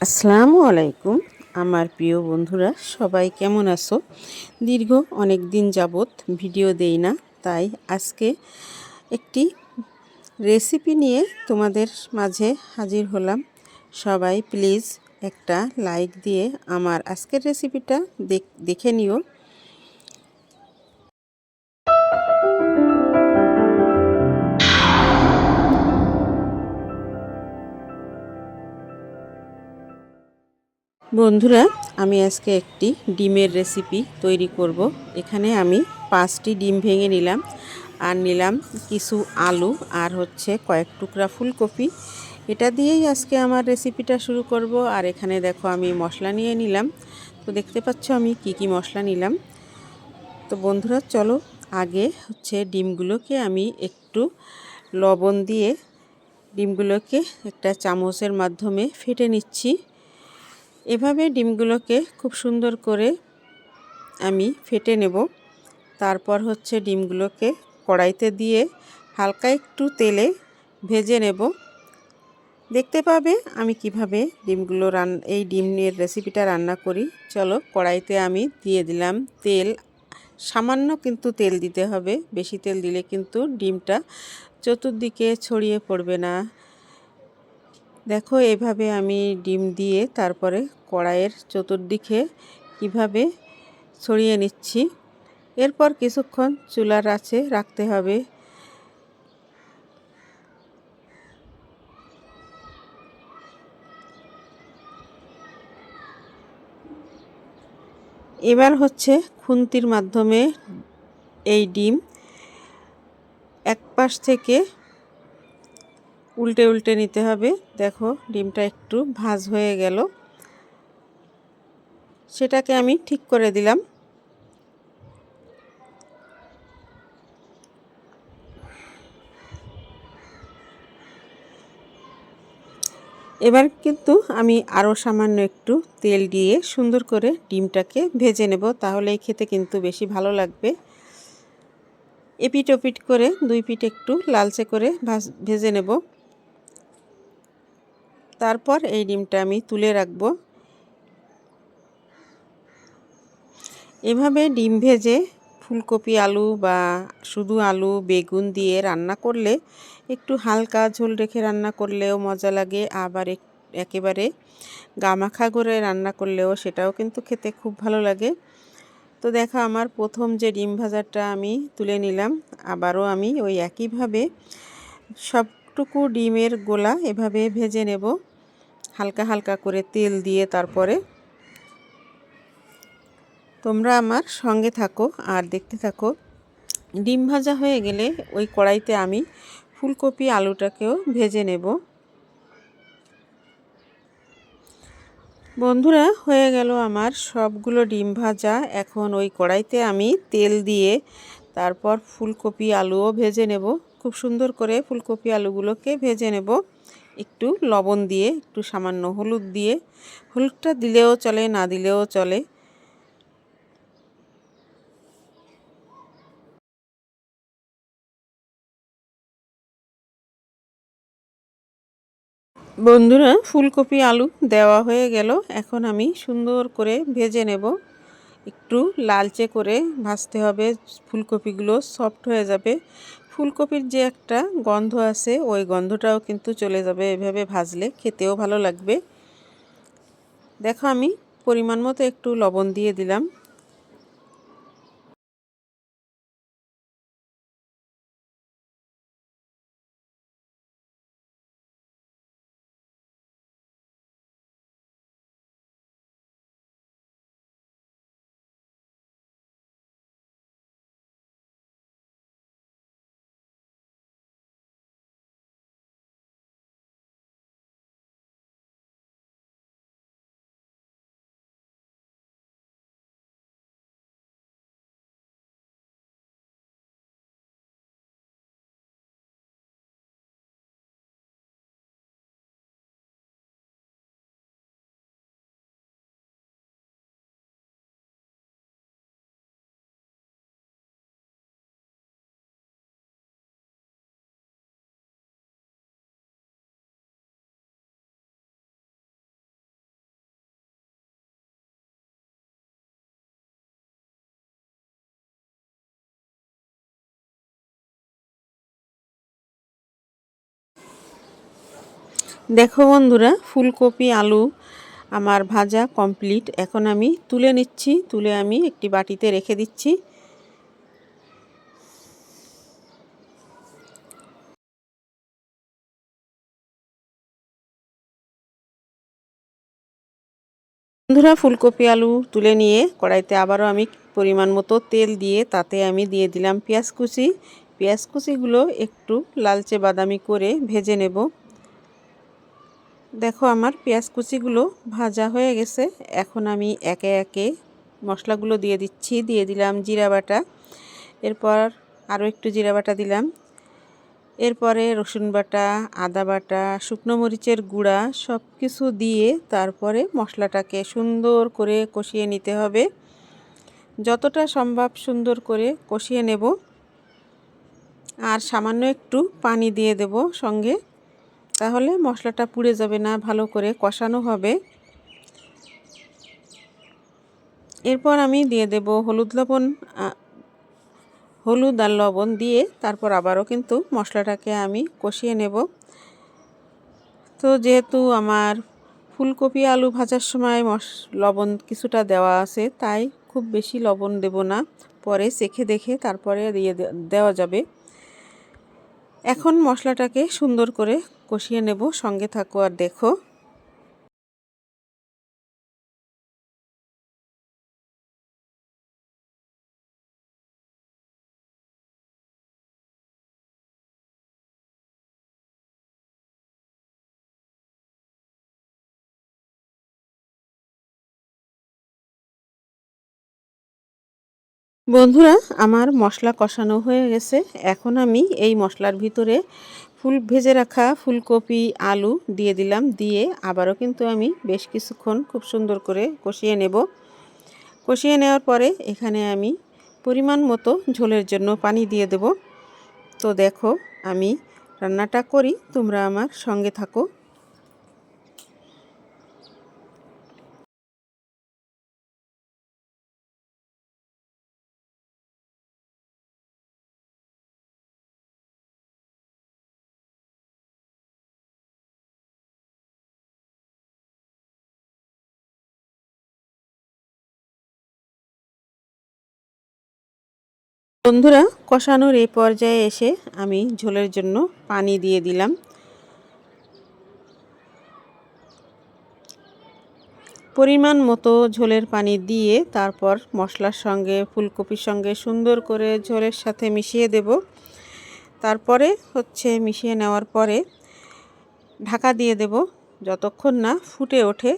আসসালামু আলাইকুম আমার প্রিয় বন্ধুরা, সবাই কেমন আছো? দীর্ঘ অনেক দিন যাবত ভিডিও দেই না, তাই আজকে একটি রেসিপি নিয়ে তোমাদের মাঝে হাজির হলাম। সবাই প্লিজ একটা লাইক দিয়ে আমার আজকের রেসিপিটা দেখে নিও। বন্ধুরা, আমি আজকে একটি ডিমের রেসিপি তৈরি করব। এখানে আমি 5টি ডিম ভেঙে নিলাম, আর নিলাম কিছু আলু, আর হচ্ছে কয়েক টুকরা ফুলকপি। এটা দিয়েই আজকে আমার রেসিপিটা শুরু করব। আর এখানে দেখো আমি মশলা নিয়ে নিলাম। তো দেখতে পাচ্ছ আমি কি কি মশলা নিলাম। তো বন্ধুরা চলো, আগে হচ্ছে ডিমগুলোকে আমি একটু লবণ দিয়ে ডিমগুলোকে একটা চামচের মাধ্যমে ফেটে নিচ্ছি। এভাবে ডিমগুলোকে খুব সুন্দর করে আমি ফেটে নেব। তারপর হচ্ছে ডিমগুলোকে কড়াইতে দিয়ে হালকা একটু তেলে ভেজে নেব। দেখতে পাবে আমি কিভাবে এই ডিমের রেসিপিটা রান্না করি। চলো, কড়াইতে আমি দিয়ে দিলাম তেল। সামান্য কিন্তু তেল দিতে হবে, বেশি তেল দিলে কিন্তু ডিমটা চতুর্দিকে ছড়িয়ে পড়বে না। দেখো এভাবে আমি ডিম দিয়ে তারপরে কড়াইয়ের চতুর্দিকে কিভাবে ছড়িয়ে নিচ্ছি। এরপর কিছুক্ষণ চুলার আঁচে রাখতে হবে। এবার হচ্ছে খুন্তির মাধ্যমে এই ডিম এক পাশ থেকে উল্টে উল্টে নিতে হবে। দেখো ডিমটা একটু ভাজ হয়ে গেল, সেটাকে আমি ঠিক করে দিলাম। এবার কিন্তু আমি আরও সামান্য একটু তেল দিয়ে সুন্দর করে ডিমটাকে ভেজে নেব, তাহলেই খেতে কিন্তু বেশি ভালো লাগবে। এপিট ওপিট করে দুই পিঠ একটু লালচে করে ভেজে নেব। তারপর এই ডিমটা আমি তুলে রাখব। এভাবে ডিম ভেজে ফুলকপি আলু বা শুধু আলু বেগুন দিয়ে রান্না করলে, একটু হালকা ঝোল রেখে রান্না করলেও মজা লাগে, আবার একেবারে গামাখা করে রান্না করলেও সেটাও কিন্তু খেতে খুব ভালো লাগে। তো দেখো আমার প্রথম যে ডিম ভাজাটা আমি তুলে নিলাম। আবারও আমি ওই একইভাবে সবটুকু ডিমের গোলা এভাবে ভেজে নেব, হালকা হালকা করে তেল দিয়ে। তারপরে তোমরা আমার সঙ্গে থাকো আর দেখতে থাকো। ডিম ভাজা হয়ে গেলে ওই কড়াইতে আমি ফুলকপি আলুটাকেও ভেজে নেব। বন্ধুরা, হয়ে গেল আমার সবগুলো ডিম ভাজা। এখন ওই কড়াইতে আমি তেল দিয়ে তারপর ফুলকপি আলুও ভেজে নেব। খুব সুন্দর করে ফুলকপি আলুগুলোকে ভেজে নেব, একটু লবণ দিয়ে, একটু সামান্য হলুদ দিয়ে। হলুদটা দিলেও চলে, না দিলেও চলে। বন্ধুরা, ফুলকপি আলু দেওয়া হয়ে গেল। এখন আমি সুন্দর করে ভেজে নেব। একটু লালচে করে ভাজতে হবে, ফুলকপিগুলো সফট হয়ে যাবে। ফুলকপির যে একটা গন্ধ আছে, ওই গন্ধটাও কিন্তু চলে যাবে এভাবে ভাজলে, খেতেও ভালো লাগবে। দেখো আমি পরিমাণ মতো একটু লবণ দিয়ে দিলাম। দেখো বন্ধুরা, ফুলকপি আলু আমার ভাজা কমপ্লিট। এখন আমি তুলে নিচ্ছি, তুলে আমি একটি বাটিতে রেখে দিচ্ছি। বন্ধুরা, ফুলকপি আলু তুলে নিয়ে কড়াইতে আবারও আমি পরিমাণ মতো তেল দিয়ে তাতে আমি দিয়ে দিলাম পেঁয়াজ কুচি। পেঁয়াজ কুচিগুলো একটু লালচে বাদামি করে ভেজে নেব। দেখো আমার পেঁয়াজ কুচিগুলো ভাজা হয়ে গেছে। এখন আমি একে একে মশলাগুলো দিয়ে দিচ্ছি। দিয়ে দিলাম জিরা বাটা, এরপর আরও একটু জিরা বাটা দিলাম, এরপরে রসুন বাটা, আদা বাটা, শুকনো মরিচের গুঁড়া সব কিছু দিয়ে তারপরে মশলাটাকে সুন্দর করে কষিয়ে নিতে হবে। যতটা সম্ভব সুন্দর করে কষিয়ে নেব, আর সামান্য একটু পানি দিয়ে দেব সঙ্গে, তাহলে মশলাটা পুড়ে যাবে না, ভালো করে কষানো হবে। এরপর আমি দিয়ে দেব হলুদ আর লবণ দিয়ে তারপর আবারও কিন্তু মশলাটাকে আমি কষিয়ে নেব। তো যেহেতু আমার ফুলকপি আলু ভাজার সময় লবণ কিছুটা দেওয়া আছে, তাই খুব বেশি লবণ দেব না, পরে চেখে দেখে তারপরে দেওয়া যাবে। এখন মশলাটাকে সুন্দর করে কষিয়ে নেব, সঙ্গে থাকো আর দেখো। বন্ধুরা, আমার মশলা কষানো হয়ে গেছে। এখন আমি এই মশলার ভিতরে ভেজে রাখা ফুলকপি আলু দিয়ে দিলাম। দিয়ে আবারও কিন্তু আমি বেশ কিছুক্ষণ খুব সুন্দর করে কষিয়ে নেব। কষিয়ে নেওয়ার পরে এখানে আমি পরিমাণ মতো ঝোলের জন্য পানি দিয়ে দেব। তো দেখো আমি রান্নাটা করি, তোমরা আমার সঙ্গে থাকো। বন্ধুরা, কষানোর এই পর্যায়ে এসে আমি ঝোলের জন্য পানি দিয়ে দিলাম। পরিমাণ মতো ঝোলের পানি দিয়ে তারপর মশলার সঙ্গে ফুলকপির সঙ্গে সুন্দর করে ঝোলের সাথে মিশিয়ে দেব। তারপরে মিশিয়ে নেওয়ার পরে ঢাকা দিয়ে দেব যতক্ষণ না ফুটে ওঠে।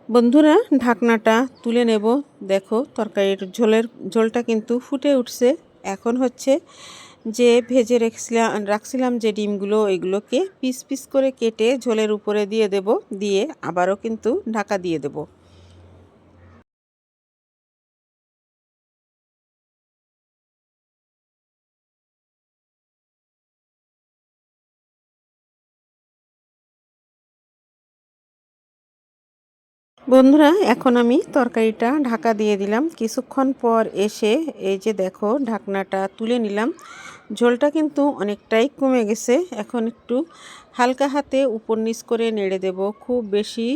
বন্ধুরা, ঢাকনাটা তুলে নেব। দেখো তরকারির ঝোলটা কিন্তু ফুটে উঠছে। এখন যে ভেজে রাখছিলাম যে ডিমগুলো, এগুলোকে পিস পিস করে কেটে ঝোলের উপরে দিয়ে দেব। দিয়ে আবারও কিন্তু ঢাকা দিয়ে দেব। বন্ধুরা, এখন আমি তরকারিটা ঢাকা দিয়ে দিলাম। কিছুক্ষণ পর এসে এই যে দেখো ঢাকনাটা তুলে নিলাম। ঝোলটা কিন্তু অনেকটাই কমে গেছে। এখন একটু হালকা হাতে উপর নিচ করে নেড়ে দেব। খুব বেশি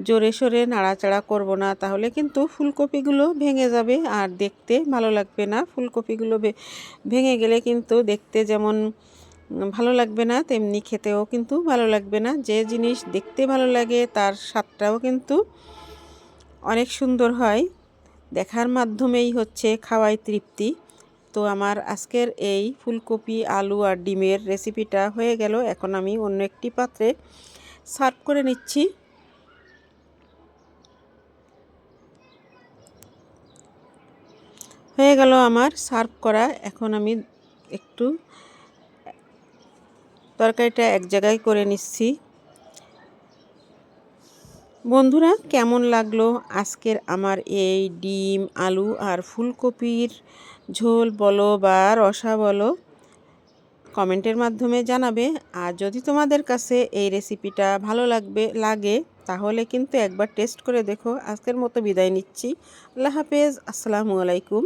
জোরে সোরে নাড়াচাড়া করব না, তাহলে কিন্তু ফুলকপিগুলো ভেঙে যাবে আর দেখতে ভালো লাগবে না। ফুলকপিগুলো ভেঙে গেলে কিন্তু দেখতে যেমন ভালো লাগবে না, তেমনি খেতেও কিন্তু ভালো লাগবে না। যে জিনিস দেখতে ভালো লাগে তার স্বাদটাও কিন্তু অনেক সুন্দর হয়। দেখার মাধ্যমেই খাওয়াই তৃপ্তি। তো আমার আজকের এই ফুলকপি আলু আর ডিমের রেসিপিটা হয়ে গেল। এখন আমি অন্য একটি পাত্রে সার্ভ করে নিচ্ছি। হয়ে গেল আমার সার্ভ করা। এখন আমি একটু তরকারিটা এক জায়গায় করে নিচ্ছি। বন্ধুরা, কেমন লাগলো আজকের আমার এই ডিম আলু আর ফুলকপির ঝোল বলো বা রসা বলো, কমেন্টের মাধ্যমে জানাবে। আর যদি তোমাদের কাছে এই রেসিপিটা ভালো লাগে তাহলে কিন্তু একবার টেস্ট করে দেখো। আজকের মতো বিদায় নিচ্ছি। আল্লাহ হাফেজ, আসসালামু আলাইকুম।